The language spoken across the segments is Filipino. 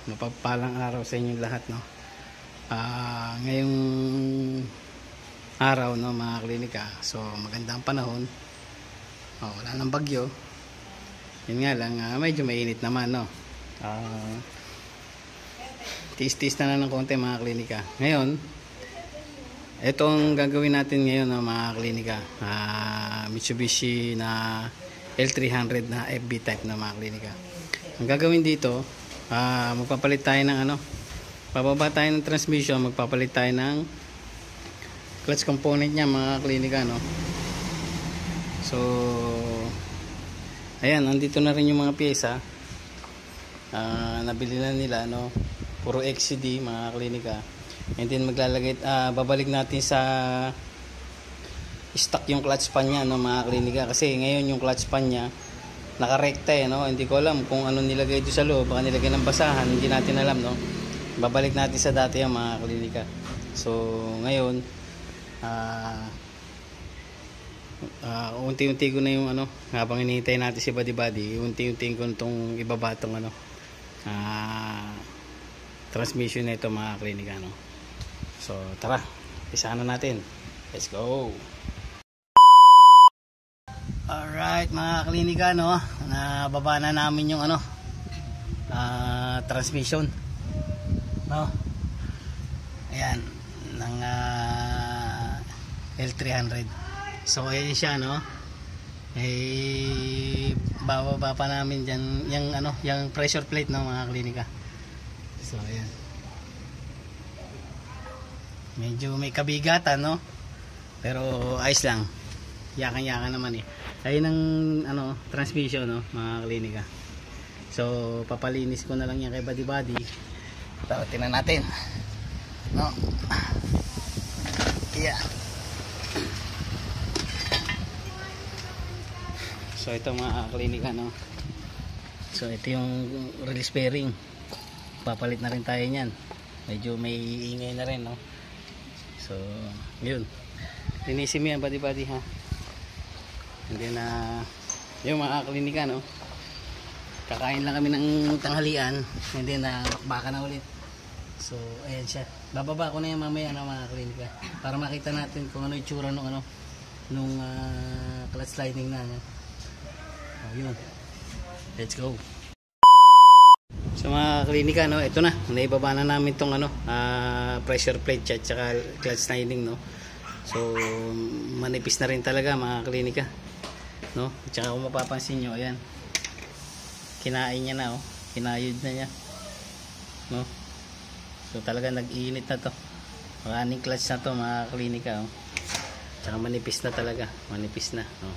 mapagpalang araw sa inyong lahat, no. Ngayong araw, no, mga klinika, so magandang panahon. Wala nang bagyo. Yun nga lang, medyo mainit naman, no. Tiis-tiis na ng konti, mga klinika. Ngayon, itong gagawin natin ngayon, no, mga klinika, Mitsubishi na L300 na FB type na, mga klinika. Ang gagawin dito, magpapalit tayo ng bababa tayo ng transmission, magpapalit tayo ng clutch component niya, mga klinika, no. So ayan, nandito na rin yung mga pyesa. Nabili na nila, no. Puro XCD, mga klinika. And then maglalagay, babalik natin sa stock yung clutch pan niya, no, mga klinika, kasi ngayon yung clutch pan niya nakarekta, no. Hindi ko alam kung ano nilagay dito sa loob, baka nilagay ng basahan, hindi natin alam, no. Babalik natin sa dati yung mga klinika. So ngayon, unti-unti ko na yung habang hinihintay natin si Buddy, unti-unti ko itong ibabatong transmission na ito, mga klinika, no. So tara, pisahan na natin. Let's go. Alright, mga klinika, no, nababa na namin yung transmission, no. Ayan, ng L300. So ayan siya, no. Bababa pa namin dyan yung pressure plate, no, mga klinika. So ayan, medyo may kabigatan, no, pero ayos lang, yakan-yakan naman ayun ang transmission, no, mga klinika. So papalinis ko na lang yan kay Buddy. Tingnan natin, no. Yeah. So ito, mga klinika, no. So ito yung release bearing, papalit na rin tayo niyan. Medyo may ingay na rin, no. So yun, linisin mo yan, Buddy, ha. Hindi na yung mga klinika, no. Kakain lang kami ng tanghalian, hindi na baka na ulit. So ayan siya, bababa ko na yan mamaya, mga klinika, para makita natin kung ano itsura nung clutch sliding na, no? Yun, let's go. So mga klinika, no, ito na, naibaba na namin tong pressure plate at saka clutch sliding, no. So manipis na rin talaga, mga klinika, no. At saka kung mapapansin nyo, ayan, kinain niya na, kinayod na niya, no. So talaga nag-iinit na to, running clutch na to, mga klinika, tsaka manipis na talaga, manipis na, no.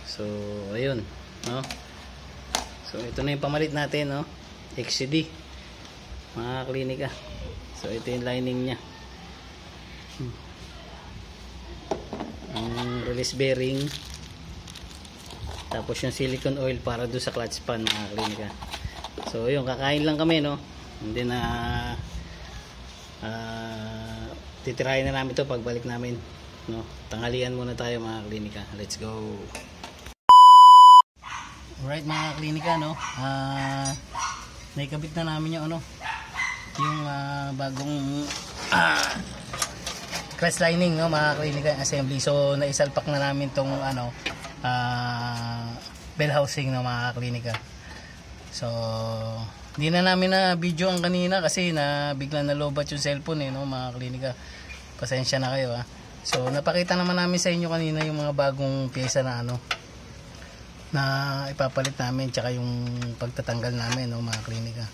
So ayun, no. So ito na yung pamalit natin, no, XCD, mga klinika. So ito yung lining nya, ang release bearing, tapos yung silicone oil para doon sa clutch pan, mga klinika. So yun, kakain lang kami, no. Hindi na titirahin na namin to pagbalik namin, no. Tanghalian muna tayo, mga klinika. Let's go. Alright, mga klinika, no, naikabit na namin yung yung bagong clutch lining, no, mga klinika, assembly. So naisalpak na namin tong bell housing, no, mga klinika. So hindi na namin na video ang kanina kasi bigla na lobat yung cellphone, no, mga klinika. Pasensya na kayo, ha. So napakita naman namin sa inyo kanina yung mga bagong pyesa na ipapalit namin, tsaka yung pagtatanggal namin, no, mga klinika.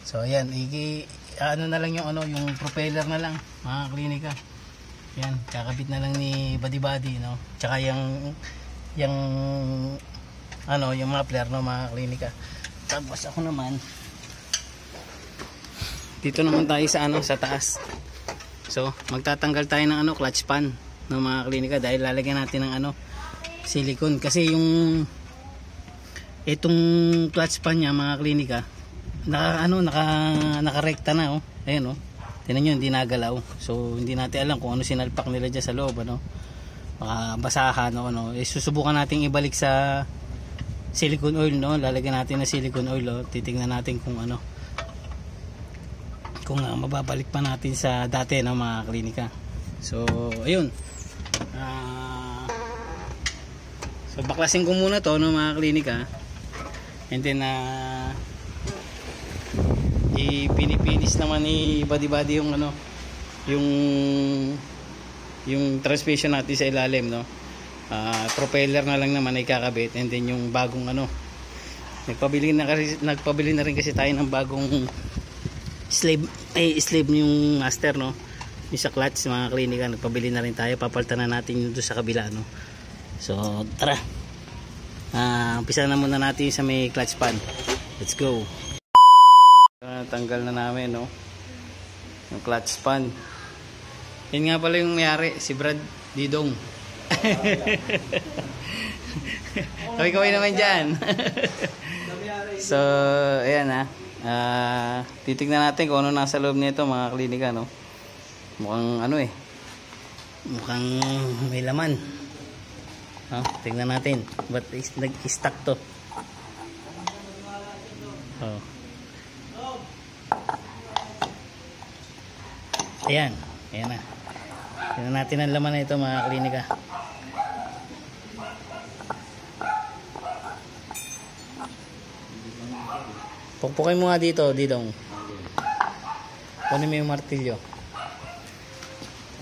So ayan, na lang yung propeller na lang, mga klinika. Yan, kakabit na lang ni Buddy, no. Tsaka yung muffler, no, mga klinika. Tapos ako naman, dito naman tayo sa taas. So magtatanggal tayo ng clutch pan, no, mga klinika, dahil lalagyan natin ng silicone, kasi itong clutch pan niya, mga klinika, nakarekta na, ayan, tinan nyo, hindi nagalaw. So hindi natin alam kung ano sinalpak nila dyan sa loob, baka basahan, susubukan natin ibalik sa silicone oil, no. Lalagyan natin ng silicone oil, titingnan natin kung kung mababalik pa natin sa dati ng mga klinika. So ayun, so baklasin ko muna to ng mga klinika, and then ipinipinis naman ni body yung ano, yung transmission natin sa ilalim, no. Propeller na lang naman ay kakabit, and then yung bagong ano, nagpabili na rin kasi tayo ng bagong slave yung master, no, yung sa clutch mga klinika. Nagpabili na rin tayo, papalitan na natin yung doon sa kabila, no. So tara, umpisa na muna natin sa may clutch pan. Let's go. Tanggal na namin, no, yung clutch pan. Yun nga pala yung mayari, si Brad Didong. Kaway naman dyan. So ayan, titignan natin kung ano nasa loob nito mga klinika, no. Mukhang ano mukhang may laman. Tignan natin, ba't nag-stack to. Ayan na. Tignan natin ang laman na ito mga klinika. Pukpukin mo nga dito, Didong. Kunin mo yung martilyo.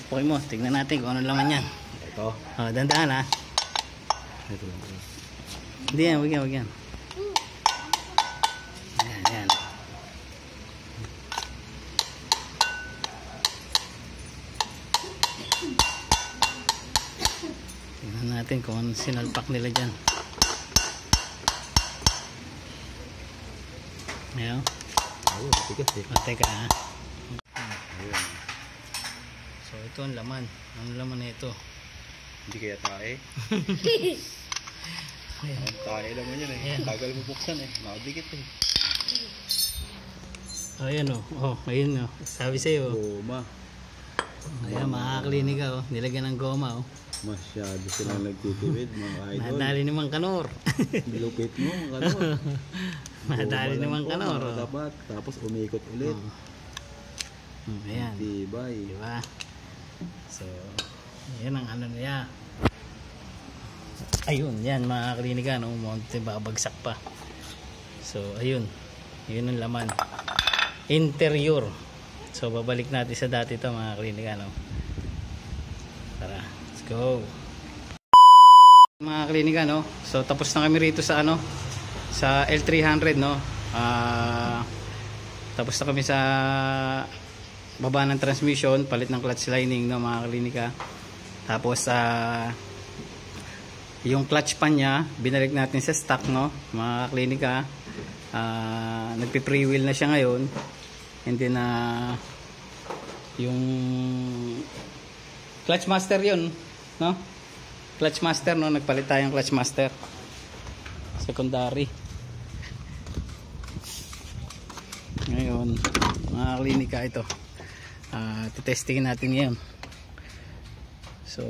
Pukpukin mo, tignan natin kung ano laman yan. Ito? Dandaan, ha. Ito lang. Hindi yan, wag yan. Ayan. Tignan natin kung ano sinalpak nila dyan. Ayan. Tigas eh. Teka, ha. So ito ang laman. Ano laman na ito? Hindi kaya tae. Tae naman yan eh. Tagal mo buksan eh. Nakadikit eh. Ayan ayun sabi sa'yo. Goma. Ayan, mga klinika, nilagyan ng goma. Masyado silang nagtitipid mga idol. Madali naman kanor. Lupit mo kanor. Madali naman kanor. Dapat. Tapos umikot ulit. Ayan. Tibay. Diba? So yan ang ano niya. Ayun, yan mga klinika, no, monte babagsak pa. So ayun, yun ang laman. Interior. So babalik natin sa dati ito mga klinika, no. Tara, let's go. Mga klinika, no. So tapos na kami rito sa ano, sa L300, no. Tapos na kami sa baba ng transmission, palit ng clutch lining, no mga klinika. Tapos yung clutch pan niya binalik natin sa stock, no mga klinika. Nagpi-pre wheel na siya ngayon, and then yung clutch master yun, no, clutch master, no, nagpalit tayong clutch master secondary. Ngayon mga klinika, ito titestingin natin ngayon. So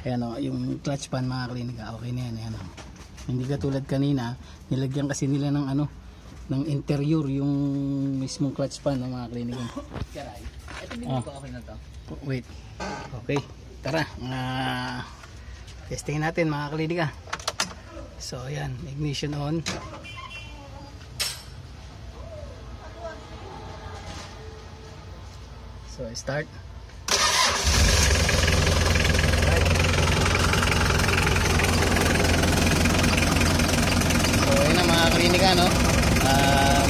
ayan, yung clutch pan mga klinika, okay na yan, ayan. Hindi katulad kanina, nilagyan kasi nila ng ano, ng interior yung mismong clutch pan ng mga klinika. Ito din ba okay na to? Wait, okay, tara, testingin natin mga klinika. So ayan, ignition on. So start. So ayun na mga klinika, no.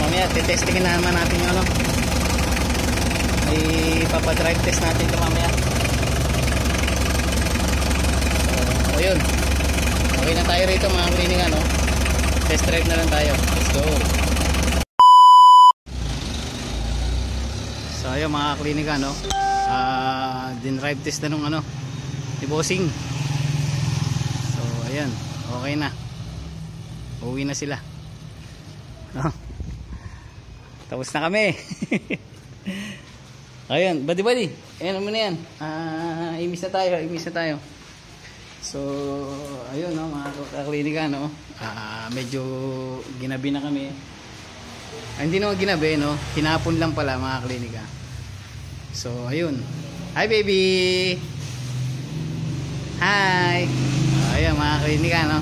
Mamaya titestingin naman natin yung ano. May papadrive test natin ito mamaya. So ayun. Okay na tayo rito mga klinika, no. Test drive na lang tayo. Let's go. So ayun mga klinika, no. Din-drive test na nung ano ni Bossing. So ayan, okay na. Uwi na sila. No? Tapos na kami. Ayun, buddy. Ayan naman na yan. Imis na tayo. So ayun, no, mga klinika, no. Medyo ginabi na kami. Hindi naman ginabi, no? Hinapon lang pala mga klinika. So, ayun. Hi, baby! Hi! Ayan mga klinika, no?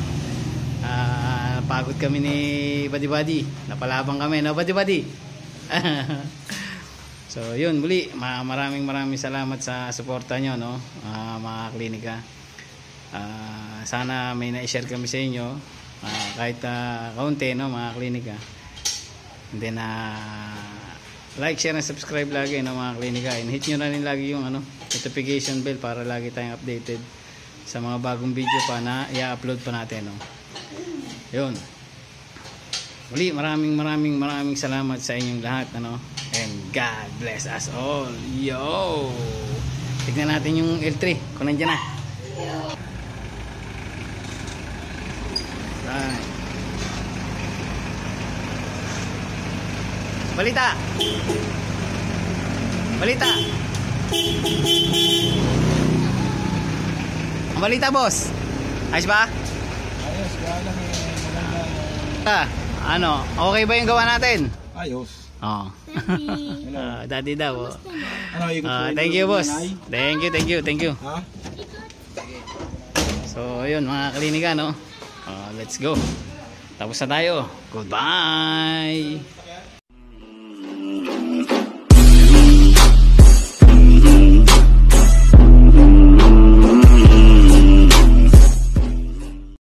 Pagod kami ni Buddy Buddy. Napalabang kami, no Buddy Buddy? So, yun. Muli, maraming salamat sa suporta nyo, no? Mga klinika. Sana may na-share kami sa inyo. Kahit kaunti, no? Mga klinika. And then, like, share, and subscribe lagi, no, mga klinika. And hit nyo na rin lagi yung notification bell para lagi tayong updated sa mga bagong video pa na i-upload pa natin, no. Yun. Muli, maraming salamat sa inyong lahat, ano. And God bless us all. Yo! Tignan natin yung L3 kung nandiyan na. Right. Balita. Ang balita, boss. Ayos ba? Ayos, kaya lang maganda. Ano, okay ba yung gawa natin? Ayos. Oo. Daddy daw. Oh. Ano, ikot ko Thank you, boss. Thank you. Ha? So, ayun mga klinika, no? Let's go. Tapos na tayo. Goodbye.